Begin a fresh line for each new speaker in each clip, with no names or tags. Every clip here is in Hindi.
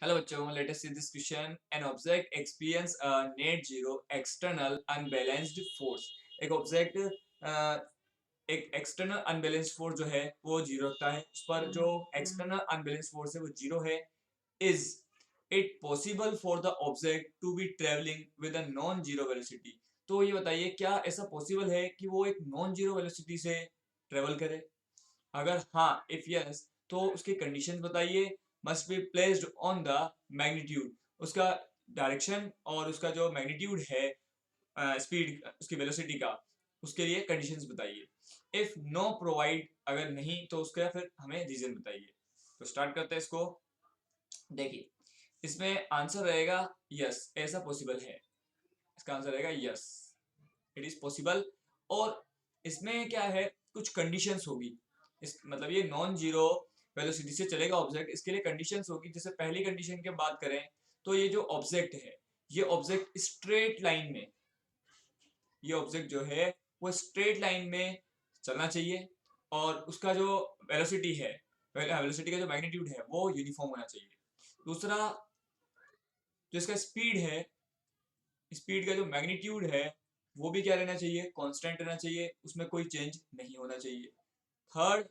हेलो बच्चों, let us see this question. An object experience a net zero external unbalanced force. एक ऑब्जेक्ट एक एक्सटर्नल अनबैलेंस्ड फोर्स जो है वो जीरो रखता है। उस पर जो एक्सटर्नल अनबैलेंस्ड फोर्स है वो जीरो है। Is it possible for the object to be travelling with a non zero velocity. तो ये बताइए, क्या ऐसा पॉसिबल है कि वो एक नॉन जीरो वेलोसिटी से ट्रेवल करे? अगर हाँ, इफ यस, तो उसकी कंडीशंस बताइए। Must be placed on the magnitude, उसका डायरेक्शन और उसका जो मैग्नीट्यूड है, स्पीड, उसकी वेलोसिटी का, उसके लिए कंडीशंस बताइए। इफ नो प्रोवाइड, अगर नहीं तो उसका फिर हमें रीजन बताइए। तो स्टार्ट करते हैं इसको। देखिए, इसमें आंसर रहेगा यस, ऐसा पॉसिबल है। इसका आंसर रहेगा यस, इट इज पॉसिबल। और इसमें क्या है, कुछ कंडीशंस होगी। इस मतलब ये नॉन जीरो वेलोसिटी से चलेगा ऑब्जेक्ट, इसके लिए कंडीशंस होगी। जैसे पहली कंडीशन की बात करें तो ये जो ऑब्जेक्ट है, ये ऑब्जेक्ट स्ट्रेट लाइन में, ये ऑब्जेक्ट जो है वो स्ट्रेट लाइन में चलना चाहिए। और उसका जो वेलोसिटी है, वेलोसिटी का जो मैग्नीट्यूड है वो यूनिफॉर्म होना चाहिए। दूसरा, जो इसका स्पीड है, स्पीड का जो मैग्नीट्यूड है वो भी क्या रहना चाहिए, कांस्टेंट रहना चाहिए, उसमें कोई चेंज नहीं होना चाहिए। थर्ड,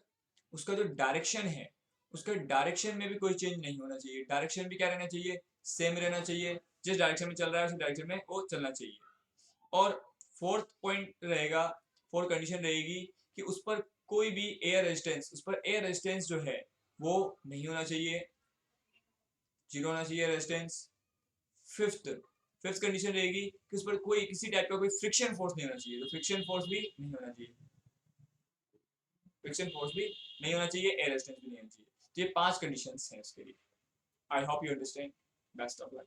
उसका जो डायरेक्शन है, उसके डायरेक्शन में भी कोई चेंज नहीं होना चाहिए। डायरेक्शन भी क्या रहना चाहिए, सेम रहना चाहिए। जिस डायरेक्शन में चल रहा है उसी डायरेक्शन में वो चलना चाहिए। और फोर्थ पॉइंट रहेगा, फोर्थ कंडीशन रहेगी कि उस पर कोई भी एयर रेजिस्टेंस, उस पर एयर रेजिस्टेंस जो है वो नहीं होना चाहिए, जीरो होना चाहिए रेजिस्टेंस। फिफ्थ फिफ्थ कंडीशन रहेगी कि उस पर कोई किसी टाइप का कोई फ्रिक्शन फोर्स नहीं होना चाहिए, तो फ्रिक्शन फोर्स भी नहीं होना चाहिए, फ्रिक्शन फोर्स भी नहीं होना चाहिए, एयर रेजिस्टेंस भी नहीं होना चाहिए। तो ये 5 कंडीशंस हैं उसके लिए। I hope you understand. Best of luck.